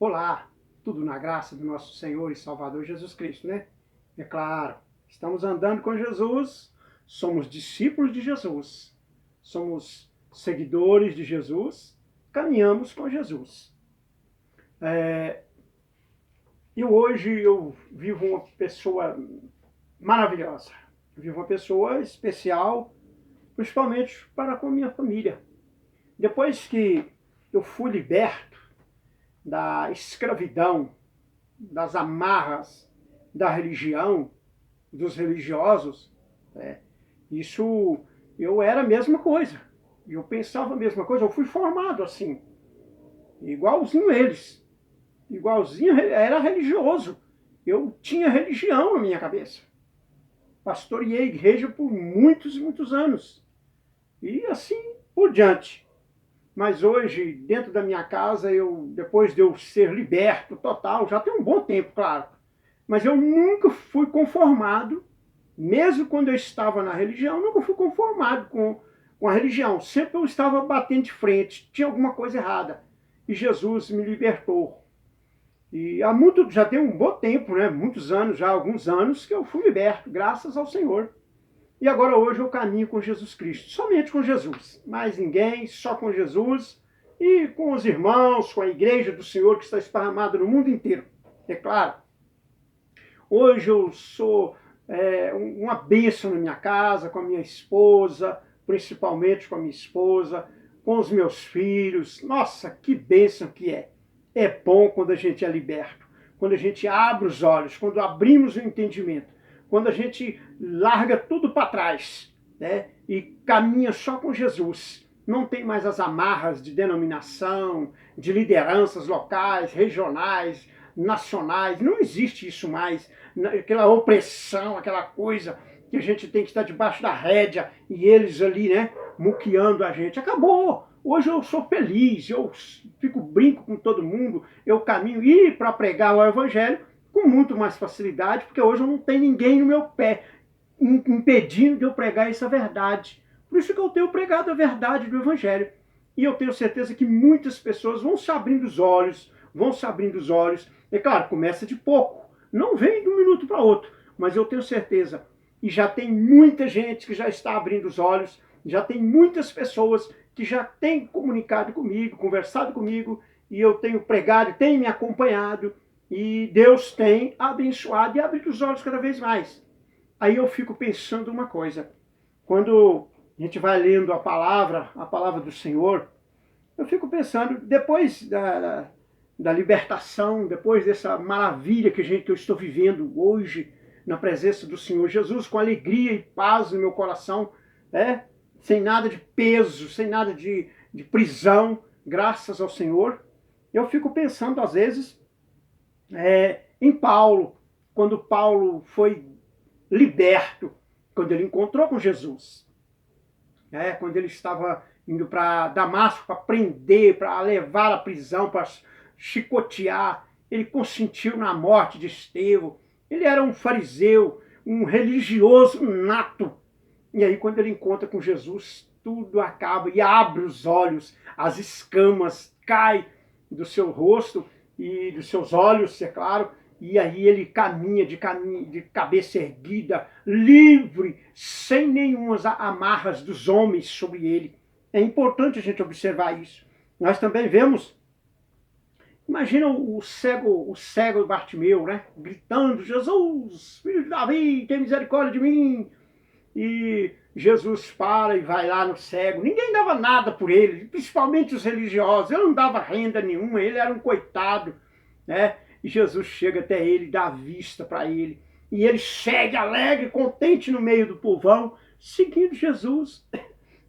Olá, tudo na graça do nosso Senhor e Salvador Jesus Cristo, né? É claro, estamos andando com Jesus, somos discípulos de Jesus, somos seguidores de Jesus, caminhamos com Jesus. E hoje eu vivo uma pessoa maravilhosa, vivo uma pessoa especial, principalmente para com a minha família. Depois que eu fui liberto da escravidão, das amarras da religião, dos religiosos, isso eu era a mesma coisa. Eu pensava a mesma coisa, eu fui formado assim, igualzinho eles, igualzinho, era religioso. Eu tinha religião na minha cabeça. Pastoreei a igreja por muitos e muitos anos. E assim por diante. Mas hoje, dentro da minha casa, depois de eu ser liberto total, já tem um bom tempo, claro, mas eu nunca fui conformado, mesmo quando eu estava na religião, nunca fui conformado com a religião. Sempre eu estava batendo de frente, tinha alguma coisa errada. E Jesus me libertou. E já tem um bom tempo, né? Muitos anos, já alguns anos, que eu fui liberto, graças ao Senhor. E agora hoje eu caminho com Jesus Cristo, somente com Jesus, mais ninguém, só com Jesus e com os irmãos, com a igreja do Senhor que está esparramada no mundo inteiro. É claro, hoje eu sou uma bênção na minha casa, com a minha esposa, principalmente com a minha esposa, com os meus filhos. Nossa, que bênção que é! É bom quando a gente é liberto, quando a gente abre os olhos, quando abrimos o entendimento, quando a gente larga tudo para trás, né, e caminha só com Jesus. Não tem mais as amarras de denominação, de lideranças locais, regionais, nacionais. Não existe isso mais. Aquela opressão, aquela coisa que a gente tem que estar debaixo da rédea e eles ali, né, muqueando a gente. Acabou! Hoje eu sou feliz, eu brinco com todo mundo, eu caminho e para pregar o evangelho com muito mais facilidade, porque hoje eu não tenho ninguém no meu pé impedindo de eu pregar essa verdade. Por isso que eu tenho pregado a verdade do evangelho. E eu tenho certeza que muitas pessoas vão se abrindo os olhos, vão se abrindo os olhos. É claro, começa de pouco, não vem de um minuto para outro, mas eu tenho certeza. E já tem muita gente que já está abrindo os olhos, já tem muitas pessoas que já têm comunicado comigo, conversado comigo, e eu tenho pregado, tem me acompanhado, e Deus tem abençoado e abrido os olhos cada vez mais. Aí eu fico pensando uma coisa, quando a gente vai lendo a palavra do Senhor, eu fico pensando, depois da libertação, depois dessa maravilha que eu estou vivendo hoje, na presença do Senhor Jesus, com alegria e paz no meu coração, sem nada de peso, sem nada de prisão, graças ao Senhor, eu fico pensando às vezes em Paulo, quando Paulo foi liberto, quando ele encontrou com Jesus, quando ele estava indo para Damasco para prender, para levar à prisão, para chicotear, ele consentiu na morte de Estevão. Ele era um fariseu, um religioso nato. E aí quando ele encontra com Jesus, tudo acaba e abre os olhos, as escamas caem do seu rosto e dos seus olhos, é claro, e aí ele caminha de cabeça erguida, livre, sem nenhumas amarras dos homens sobre ele. É importante a gente observar isso. Nós também vemos, imagina o cego Bartimeu, né, gritando, Jesus, filho de Davi, tem misericórdia de mim. E Jesus para e vai lá no cego. Ninguém dava nada por ele, principalmente os religiosos. Ele não dava renda nenhuma, ele era um coitado, né? E Jesus chega até ele, dá vista para ele. E ele segue alegre, contente no meio do povão, seguindo Jesus.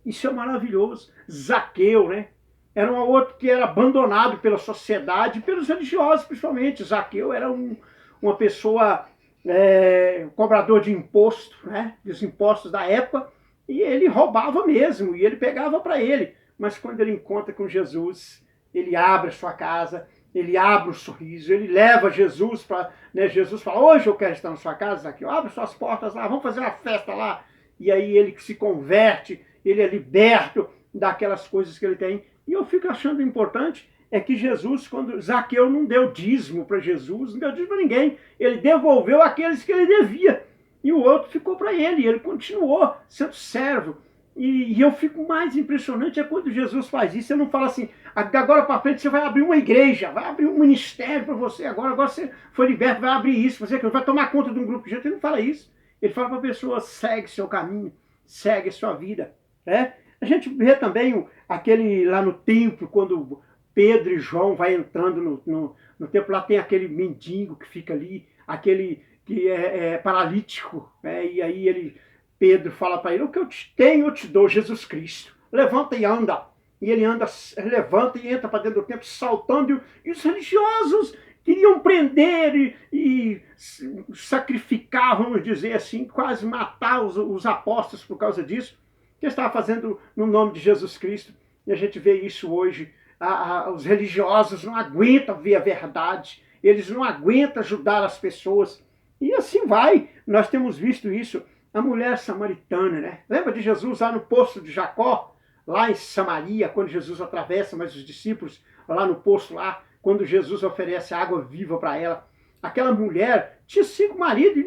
Isso é maravilhoso. Zaqueu, né? Era um outro que era abandonado pela sociedade, pelos religiosos principalmente. Zaqueu era uma pessoa cobrador de imposto, né, dos impostos da época, e ele roubava mesmo, e ele pegava para ele. Mas quando ele encontra com Jesus, ele abre a sua casa, ele abre o sorriso, ele leva Jesus para... Jesus fala, hoje eu quero estar na sua casa, aqui, abre suas portas lá, vamos fazer uma festa lá. E aí ele se converte, ele é liberto daquelas coisas que ele tem. E eu fico achando importante é que Jesus, quando Zaqueu não deu dízimo para Jesus, não deu dízimo para ninguém, ele devolveu aqueles que ele devia, e o outro ficou para ele, e ele continuou sendo servo. E eu fico mais impressionante é quando Jesus faz isso, ele não fala assim, agora para frente você vai abrir uma igreja, vai abrir um ministério para você, agora você foi liberto, vai abrir isso, você vai tomar conta de um grupo de gente, ele não fala isso. Ele fala para a pessoa, segue seu caminho, segue sua vida. Né? A gente vê também aquele lá no templo, quando Pedro e João vai entrando no templo, lá tem aquele mendigo que fica ali, aquele que é paralítico, né? E aí Pedro fala para ele, o que eu te tenho eu te dou, Jesus Cristo, levanta e anda. E ele anda, levanta e entra para dentro do templo, saltando, e os religiosos queriam prender e sacrificar, vamos dizer assim, quase matar os apóstolos por causa disso, que estava fazendo no nome de Jesus Cristo. E a gente vê isso hoje. Os religiosos não aguentam ver a verdade, eles não aguentam ajudar as pessoas. E assim vai. Nós temos visto isso. A mulher samaritana, né? Lembra de Jesus lá no poço de Jacó, lá em Samaria, quando Jesus atravessa, mas os discípulos lá no poço lá, quando Jesus oferece água viva para ela. Aquela mulher tinha 5 maridos e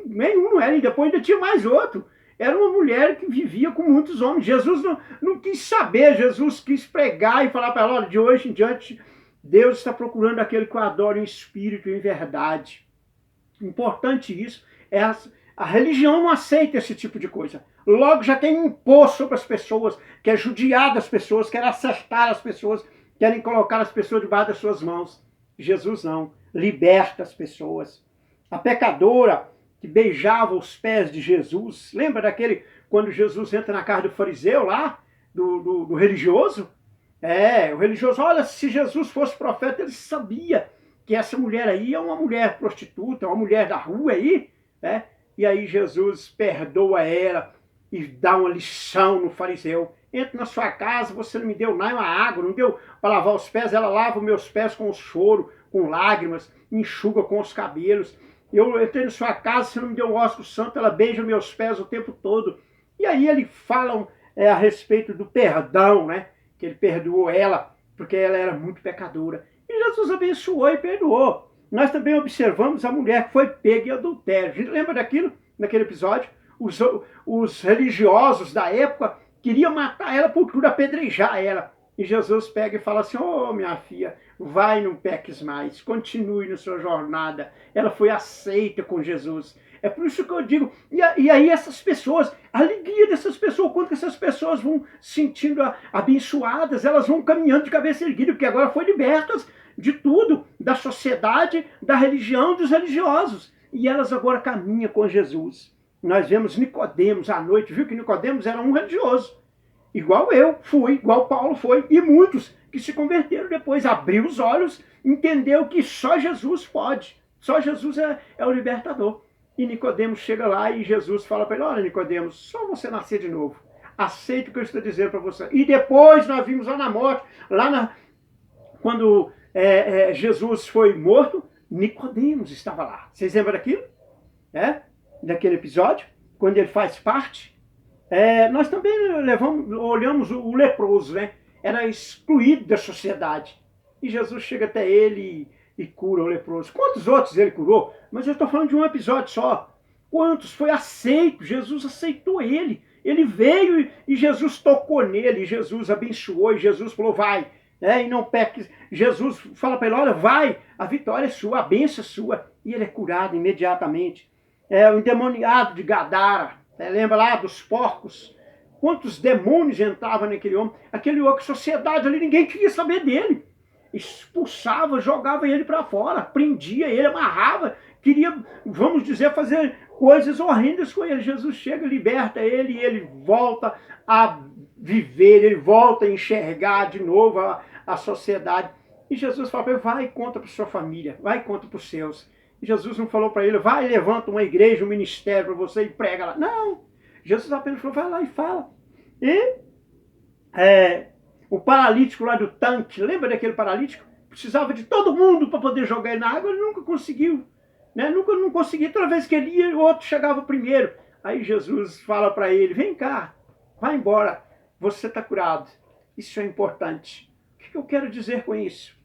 nenhum não era, e depois ainda tinha mais outro. Era uma mulher que vivia com muitos homens. Jesus não quis saber, Jesus quis pregar e falar para ela, olha, de hoje em diante, Deus está procurando aquele que o adora em espírito e em verdade. Importante isso, a religião não aceita esse tipo de coisa. Logo já tem um imposto sobre as pessoas, quer judiar das pessoas, quer acertar as pessoas, querem colocar as pessoas debaixo das suas mãos. Jesus não, liberta as pessoas. A pecadora que beijava os pés de Jesus, lembra daquele, quando Jesus entra na casa do fariseu lá, do religioso? O religioso, olha, se Jesus fosse profeta, ele sabia que essa mulher aí é uma mulher prostituta, uma mulher da rua aí, né? E aí Jesus perdoa ela e dá uma lição no fariseu. Entra na sua casa, você não me deu nem uma água, não deu para lavar os pés, ela lava os meus pés com choro, com lágrimas, enxuga com os cabelos. Eu entrei na sua casa, você não me deu um ósculo santo, ela beija meus pés o tempo todo. E aí ele fala a respeito do perdão, né? Que ele perdoou ela, porque ela era muito pecadora. E Jesus abençoou e perdoou. Nós também observamos a mulher que foi pega em adultério. A gente lembra daquilo, naquele episódio? Os religiosos da época queriam matar ela por tudo, apedrejar ela. E Jesus pega e fala assim, ô minha filha, vai, não peques mais, continue na sua jornada. Ela foi aceita com Jesus. É por isso que eu digo, e aí essas pessoas, a alegria dessas pessoas, quanto que essas pessoas vão sentindo abençoadas, elas vão caminhando de cabeça erguida, porque agora foram libertas de tudo, da sociedade, da religião, dos religiosos. E elas agora caminham com Jesus. Nós vemos Nicodemos à noite, viu que Nicodemos era um religioso. Igual eu fui, igual Paulo foi, e muitos que se converteram depois, abriu os olhos, entendeu que só Jesus pode, só Jesus é o libertador. E Nicodemos chega lá e Jesus fala para ele, olha Nicodemos, só você nascer de novo, aceita o que eu estou dizendo para você. E depois nós vimos lá na morte, quando Jesus foi morto, Nicodemos estava lá. Vocês lembram daquilo? Daquele episódio, quando ele faz parte? Nós também olhamos o leproso, né? Era excluído da sociedade. E Jesus chega até ele e cura o leproso. Quantos outros ele curou? Mas eu estou falando de um episódio só. Quantos foi aceito? Jesus aceitou ele. Ele veio e Jesus tocou nele. E Jesus abençoou e Jesus falou, vai. E não peque. Jesus fala para ele, olha, vai, a vitória é sua, a bênção é sua. E ele é curado imediatamente. O endemoniado de Gadara. Lembra lá dos porcos? Quantos demônios entravam naquele homem? Aquele homem, sociedade ali, ninguém queria saber dele. Expulsava, jogava ele para fora, prendia ele, amarrava, queria, vamos dizer, fazer coisas horrendas com ele. Jesus chega, liberta ele e ele volta a viver, ele volta a enxergar de novo a sociedade. E Jesus fala para ele, vai e conta para sua família, vai e conta para os seus. Jesus não falou para ele, vai, levanta uma igreja, um ministério para você e prega lá. Não. Jesus apenas falou, vai lá e fala. E o paralítico lá do tanque, lembra daquele paralítico? Precisava de todo mundo para poder jogar ele na água, ele nunca conseguiu. Nunca não conseguia, toda vez que ele ia, o outro chegava primeiro. Aí Jesus fala para ele, vem cá, vai embora, você está curado. Isso é importante. que eu quero dizer com isso?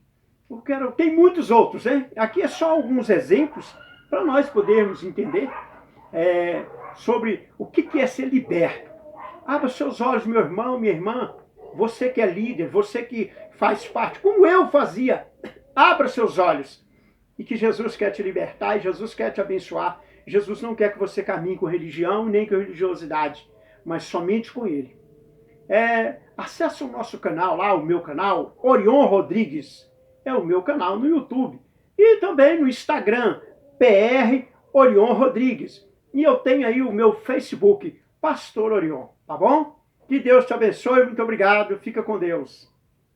Tem muitos outros, né? Aqui é só alguns exemplos para nós podermos entender sobre o que é ser liberto. Abra seus olhos, meu irmão, minha irmã, você que é líder, você que faz parte, como eu fazia, abra seus olhos. E que Jesus quer te libertar, e Jesus quer te abençoar. Jesus não quer que você caminhe com religião, nem com religiosidade, mas somente com Ele. Acesse o nosso canal lá, o meu canal, Orion Rodrigues. É o meu canal no YouTube. E também no Instagram, PR Orion Rodrigues. E eu tenho aí o meu Facebook, Pastor Orion. Tá bom? Que Deus te abençoe. Muito obrigado. Fica com Deus.